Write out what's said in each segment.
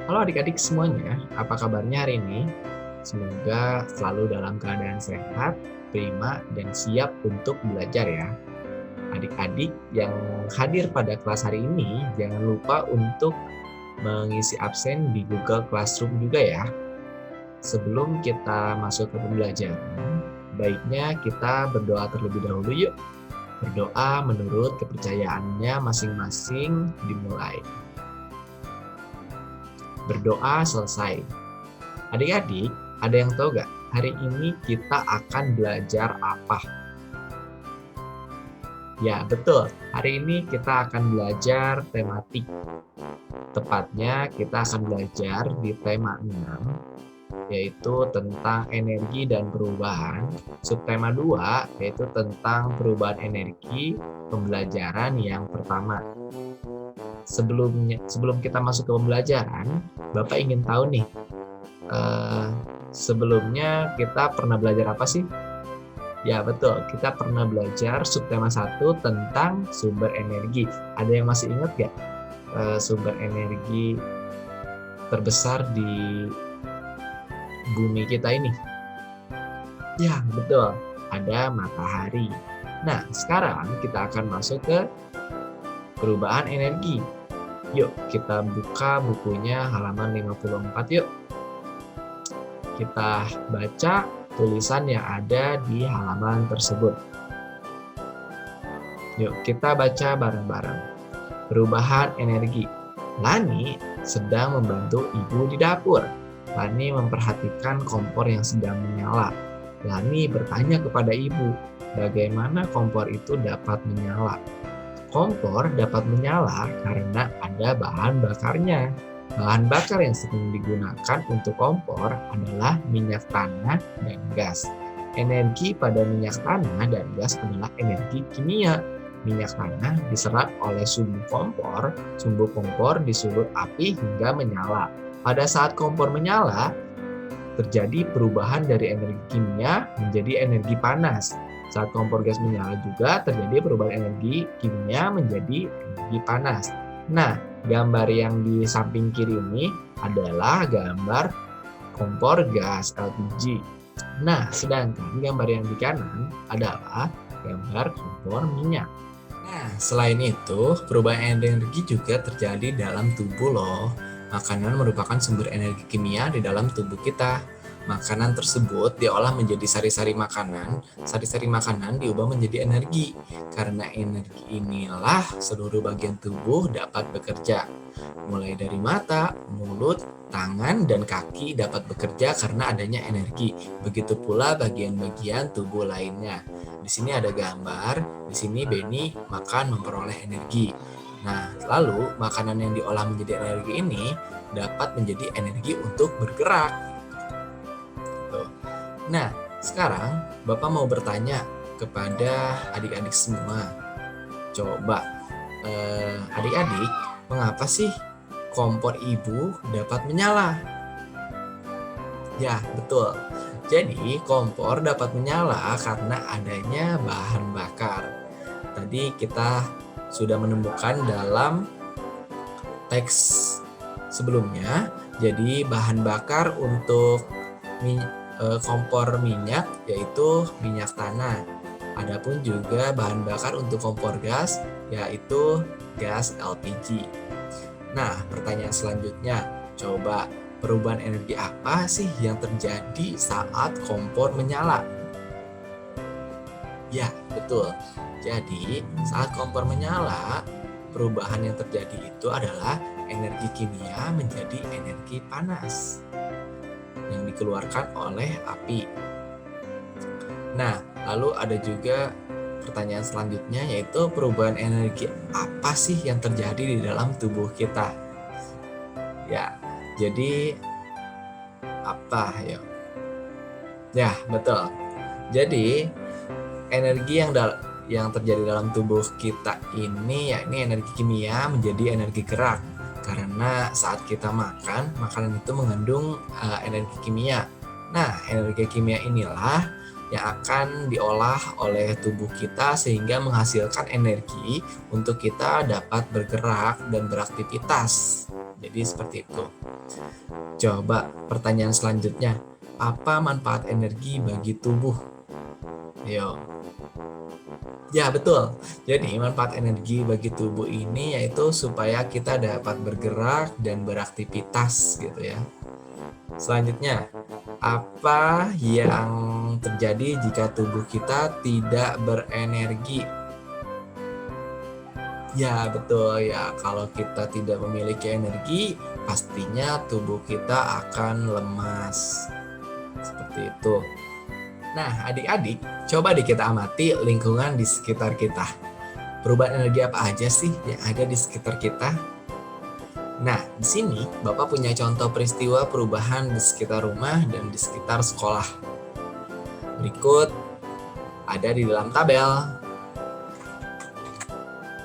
Halo adik-adik semuanya, apa kabarnya hari ini? Semoga selalu dalam keadaan sehat, prima, dan siap untuk belajar ya. Adik-adik yang hadir pada kelas hari ini, jangan lupa untuk mengisi absen di Google Classroom juga ya. Sebelum kita masuk ke pembelajaran, baiknya kita berdoa terlebih dahulu yuk. Berdoa menurut kepercayaannya masing-masing dimulai. Berdoa selesai. Adik-adik, ada yang tahu nggak? Hari ini kita akan belajar apa? Ya, betul. Hari ini kita akan belajar tematik. Tepatnya kita akan belajar di tema 6, yaitu tentang energi dan perubahan. Subtema 2, yaitu tentang perubahan energi, pembelajaran yang pertama. Sebelum kita masuk ke pembelajaran, Bapak ingin tahu nih, sebelumnya kita pernah belajar apa sih? Ya betul, kita pernah belajar subtema 1 tentang sumber energi. Ada yang masih ingat nggak sumber energi terbesar di bumi kita ini? Ya betul, ada matahari. Nah, sekarang kita akan masuk ke perubahan energi. Yuk, kita buka bukunya halaman 54 yuk. Kita baca tulisan yang ada di halaman tersebut. Yuk, kita baca bareng-bareng. Perubahan energi. Lani sedang membantu ibu di dapur. Lani memperhatikan kompor yang sedang menyala. Lani bertanya kepada ibu, bagaimana kompor itu dapat menyala? Kompor dapat menyala karena ada bahan bakarnya. Bahan bakar yang sering digunakan untuk kompor adalah minyak tanah dan gas. Energi pada minyak tanah dan gas adalah energi kimia. Minyak tanah diserap oleh sumbu kompor disulut api hingga menyala. Pada saat kompor menyala, terjadi perubahan dari energi kimia menjadi energi panas. Saat kompor gas menyala juga terjadi perubahan energi kimia menjadi energi panas. Nah, gambar yang di samping kiri ini adalah gambar kompor gas LPG. Nah, sedangkan gambar yang di kanan adalah gambar kompor minyak. Nah, selain itu, perubahan energi juga terjadi dalam tubuh loh. Makanan merupakan sumber energi kimia di dalam tubuh kita. Makanan tersebut diolah menjadi sari-sari makanan. Sari-sari makanan diubah menjadi energi. Karena energi inilah seluruh bagian tubuh dapat bekerja. Mulai dari mata, mulut, tangan, dan kaki dapat bekerja karena adanya energi. Begitu pula bagian-bagian tubuh lainnya. Di sini ada gambar, di sini Beni makan memperoleh energi. Nah, lalu makanan yang diolah menjadi energi ini dapat menjadi energi untuk bergerak. Nah, sekarang Bapak mau bertanya kepada adik-adik semua. Coba, adik-adik, mengapa sih kompor ibu dapat menyala? Ya, betul. Jadi, kompor dapat menyala karena adanya bahan bakar. Tadi kita sudah menemukan dalam teks sebelumnya. Jadi, bahan bakar untuk kompor minyak yaitu minyak tanah. Adapun juga bahan bakar untuk kompor gas yaitu gas LPG. Nah, pertanyaan selanjutnya, coba perubahan energi apa sih yang terjadi saat kompor menyala? Ya, betul. Jadi, saat kompor menyala, perubahan yang terjadi itu adalah energi kimia menjadi energi panas yang dikeluarkan oleh api. Nah, lalu ada juga pertanyaan selanjutnya yaitu perubahan energi apa sih yang terjadi di dalam tubuh kita? Ya, jadi apa ya? Ya, betul. Jadi, energi yang terjadi dalam tubuh kita ini yakni energi kimia menjadi energi gerak. Karena saat kita makan, makanan itu mengandung energi kimia. Nah, energi kimia inilah yang akan diolah oleh tubuh kita sehingga menghasilkan energi untuk kita dapat bergerak dan beraktivitas. Jadi seperti itu. Coba pertanyaan selanjutnya, apa manfaat energi bagi tubuh? Ayo. Ya, betul. Jadi, manfaat energi bagi tubuh ini yaitu supaya kita dapat bergerak dan beraktivitas gitu ya. Selanjutnya, apa yang terjadi jika tubuh kita tidak berenergi? Ya, betul ya. Kalau kita tidak memiliki energi, pastinya tubuh kita akan lemas. Seperti itu. Nah, adik-adik, coba deh kita amati lingkungan di sekitar kita. Perubahan energi apa aja sih yang ada di sekitar kita? Nah, di sini Bapak punya contoh peristiwa perubahan di sekitar rumah dan di sekitar sekolah. Berikut ada di dalam tabel.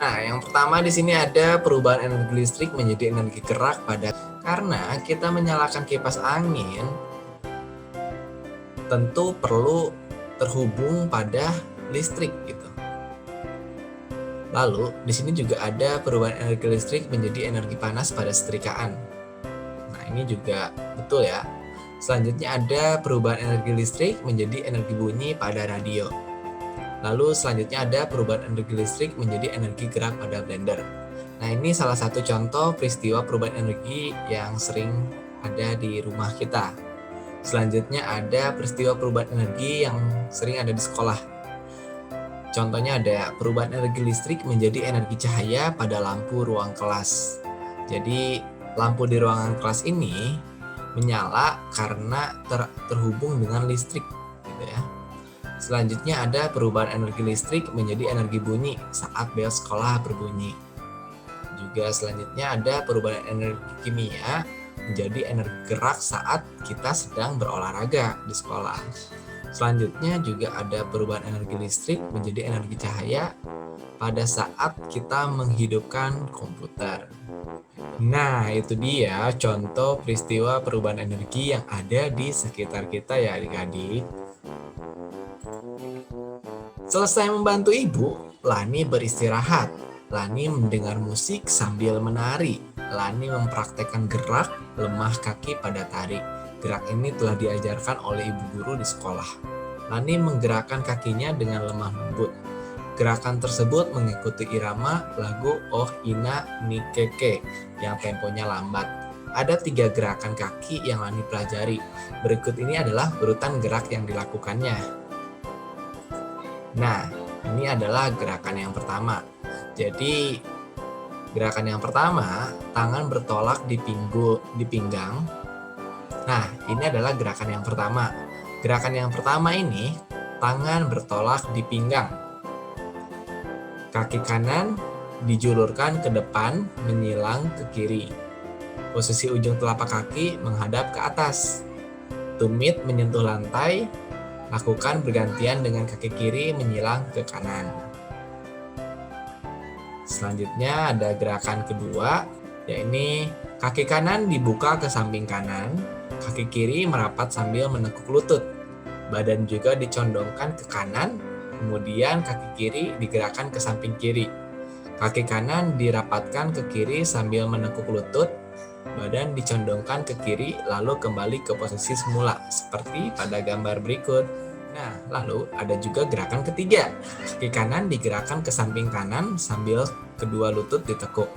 Nah, yang pertama di sini ada perubahan energi listrik menjadi energi gerak karena kita menyalakan kipas angin tentu perlu terhubung pada listrik gitu. Lalu, di sini juga ada perubahan energi listrik menjadi energi panas pada setrikaan. Nah, ini juga betul ya. Selanjutnya ada perubahan energi listrik menjadi energi bunyi pada radio. Lalu selanjutnya ada perubahan energi listrik menjadi energi gerak pada blender. Nah, ini salah satu contoh peristiwa perubahan energi yang sering ada di rumah kita. Selanjutnya ada peristiwa perubahan energi yang sering ada di sekolah. Contohnya ada perubahan energi listrik menjadi energi cahaya pada lampu ruang kelas. Jadi, lampu di ruangan kelas ini menyala karena terhubung dengan listrik gitu ya. Selanjutnya ada perubahan energi listrik menjadi energi bunyi saat bel sekolah berbunyi. Juga selanjutnya ada perubahan energi kimia menjadi energi gerak saat kita sedang berolahraga di sekolah. Selanjutnya juga ada perubahan energi listrik menjadi energi cahaya pada saat kita menghidupkan komputer. Nah, itu dia contoh peristiwa perubahan energi yang ada di sekitar kita ya adik-adik. Selesai membantu ibu, Lani beristirahat. Lani mendengar musik sambil menari. Lani mempraktekkan gerak lemah kaki pada tari. Gerak ini telah diajarkan oleh ibu guru di sekolah. Lani menggerakkan kakinya dengan lemah lembut. Gerakan tersebut mengikuti irama lagu Oh Ina Ni Keke yang temponya lambat. Ada 3 gerakan kaki yang Lani pelajari. Berikut ini adalah urutan gerak yang dilakukannya. Nah, ini adalah gerakan yang pertama. Jadi, gerakan yang pertama, tangan bertolak di pinggang. Nah, ini adalah gerakan yang pertama. Gerakan yang pertama ini, tangan bertolak di pinggang. Kaki kanan dijulurkan ke depan, menyilang ke kiri. Posisi ujung telapak kaki menghadap ke atas. Tumit menyentuh lantai. Lakukan bergantian dengan kaki kiri menyilang ke kanan. Selanjutnya ada gerakan kedua, yaitu kaki kanan dibuka ke samping kanan, kaki kiri merapat sambil menekuk lutut. Badan juga dicondongkan ke kanan, kemudian kaki kiri digerakkan ke samping kiri. Kaki kanan dirapatkan ke kiri sambil menekuk lutut, badan dicondongkan ke kiri lalu kembali ke posisi semula, seperti pada gambar berikut. Nah, lalu ada juga gerakan ketiga. Kaki kanan digerakkan ke samping kanan sambil kedua lutut ditekuk.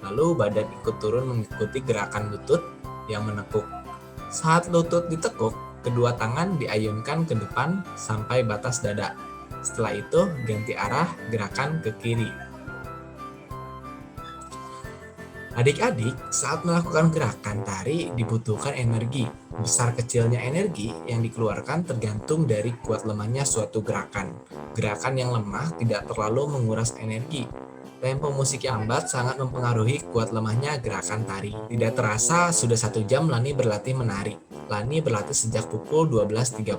Lalu badan ikut turun mengikuti gerakan lutut yang menekuk. Saat lutut ditekuk, kedua tangan diayunkan ke depan sampai batas dada. Setelah itu, ganti arah gerakan ke kiri. Adik-adik, saat melakukan gerakan tari dibutuhkan energi. Besar kecilnya energi yang dikeluarkan tergantung dari kuat lemahnya suatu gerakan. Gerakan yang lemah tidak terlalu menguras energi. Tempo musik yang lambat sangat mempengaruhi kuat lemahnya gerakan tari. Tidak terasa sudah 1 jam Lani berlatih menari. Lani berlatih sejak pukul 12.30.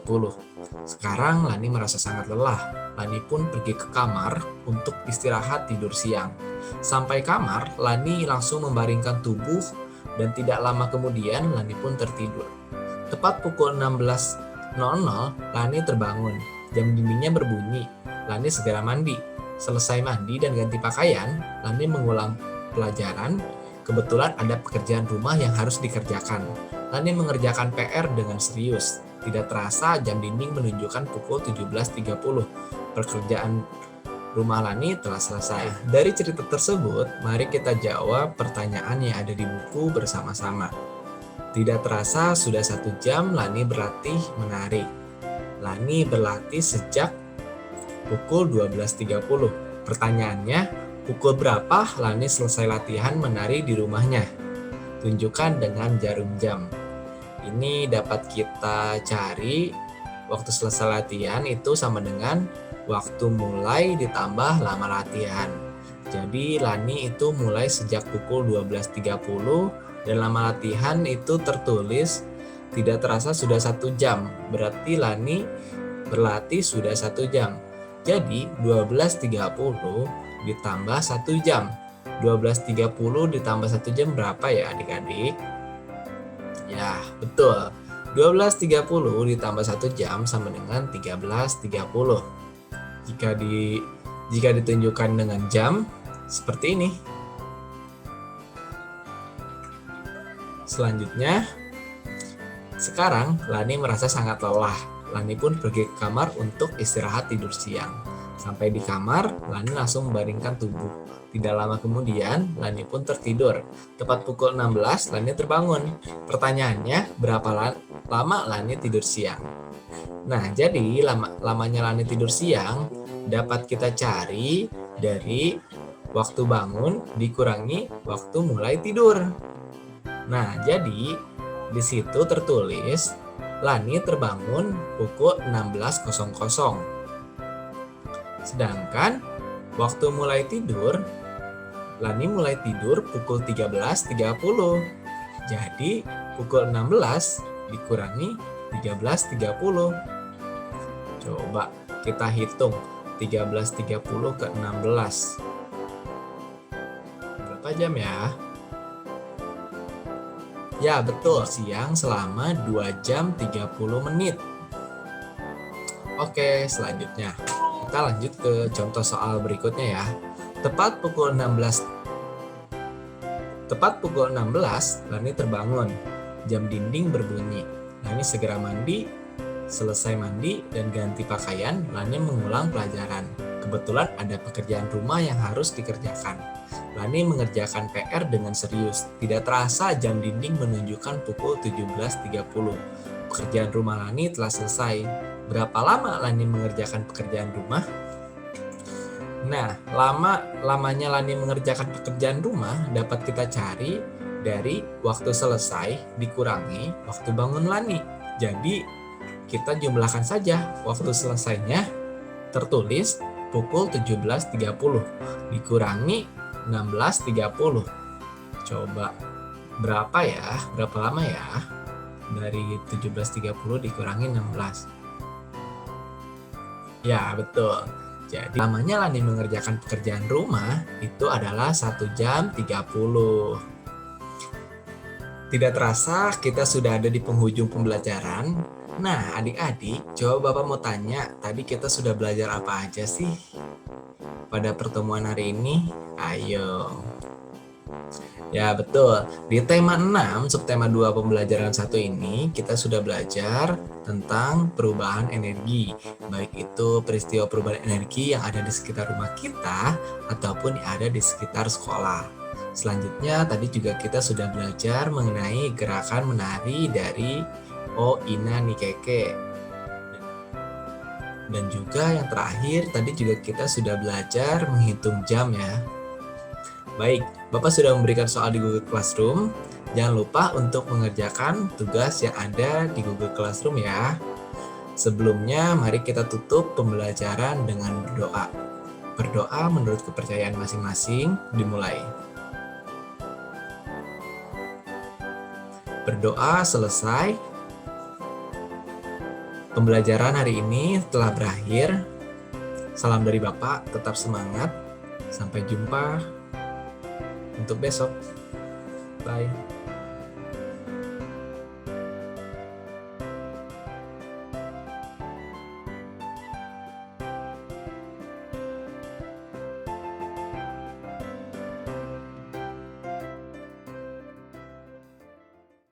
Sekarang Lani merasa sangat lelah. Lani pun pergi ke kamar untuk istirahat tidur siang. Sampai kamar, Lani langsung membaringkan tubuh dan tidak lama kemudian Lani pun tertidur. Tepat pukul 16.00, Lani terbangun. Jam dindingnya berbunyi. Lani segera mandi. Selesai mandi dan ganti pakaian, Lani mengulang pelajaran Kebetulan ada pekerjaan rumah yang harus dikerjakan. Lani mengerjakan PR dengan serius. Tidak terasa jam dinding menunjukkan pukul 17.30. Pekerjaan rumah Lani telah selesai. Dari cerita tersebut, mari kita jawab pertanyaan yang ada di buku bersama-sama. Tidak terasa sudah 1 jam Lani berlatih menari. Lani berlatih sejak pukul 12.30. Pertanyaannya, pukul berapa Lani selesai latihan menari di rumahnya? Tunjukkan dengan jarum jam. Ini dapat kita cari waktu selesai latihan itu sama dengan waktu mulai ditambah lama latihan. Jadi Lani itu mulai sejak pukul 12.30 dan lama latihan itu tertulis tidak terasa sudah 1 jam. Berarti Lani berlatih sudah 1 jam. Jadi 12.30 ditambah 1 jam. 12.30 ditambah 1 jam berapa ya adik-adik? Ya, betul. 12.30 ditambah 1 jam sama dengan 13.30. Jika ditunjukkan dengan jam seperti ini. Selanjutnya, sekarang Lani merasa sangat lelah. Lani pun pergi ke kamar untuk istirahat tidur siang. Sampai di kamar, Lani langsung membaringkan tubuh. Tidak lama kemudian, Lani pun tertidur. Tepat pukul 16, Lani terbangun. Pertanyaannya, berapa lama Lani tidur siang? Nah, jadi lamanya Lani tidur siang dapat kita cari dari waktu bangun dikurangi waktu mulai tidur. Nah, jadi di situ tertulis Lani terbangun pukul 16.00. Sedangkan waktu mulai tidur, Lani mulai tidur pukul 13.30. Jadi pukul 16 dikurangi 13.30. Coba kita hitung 13.30 ke 16. Berapa jam ya? Ya, betul. Siang selama 2 jam 30 menit. Oke, selanjutnya. Kita lanjut ke contoh soal berikutnya ya. Tepat pukul 16, Lani terbangun. Jam dinding berbunyi. Lani segera mandi. Selesai mandi dan ganti pakaian, Lani mengulang pelajaran. Kebetulan ada pekerjaan rumah yang harus dikerjakan. Lani mengerjakan PR dengan serius. Tidak terasa jam dinding menunjukkan pukul 17.30. Pekerjaan rumah Lani telah selesai. Berapa lama Lani mengerjakan pekerjaan rumah? Nah, lamanya Lani mengerjakan pekerjaan rumah dapat kita cari dari waktu selesai dikurangi waktu bangun Lani. Jadi, kita jumlahkan saja waktu selesainya tertulis pukul 17.30 dikurangi 16.30. Coba berapa ya? Berapa lama ya? Dari 17.30 dikurangi 16. Ya, betul. Jadi lamanya Lani mengerjakan pekerjaan rumah itu adalah 1 jam 30. Tidak terasa kita sudah ada di penghujung pembelajaran. Nah, adik-adik, coba Bapak mau tanya, tadi kita sudah belajar apa aja sih pada pertemuan hari ini? Ayo. Ya, betul. Di tema 6, subtema 2 pembelajaran 1 ini, kita sudah belajar tentang perubahan energi. Baik itu peristiwa perubahan energi yang ada di sekitar rumah kita, ataupun yang ada di sekitar sekolah. Selanjutnya, tadi juga kita sudah belajar mengenai gerakan menari dari O Ina Nikeke. Dan juga yang terakhir, tadi juga kita sudah belajar menghitung jam ya. Baik, Bapak sudah memberikan soal di Google Classroom. Jangan lupa untuk mengerjakan tugas yang ada di Google Classroom ya. Sebelumnya, mari kita tutup pembelajaran dengan berdoa. Berdoa menurut kepercayaan masing-masing, dimulai. Berdoa selesai. Pembelajaran hari ini telah berakhir. Salam dari Bapak, tetap semangat. Sampai jumpa untuk besok. Bye.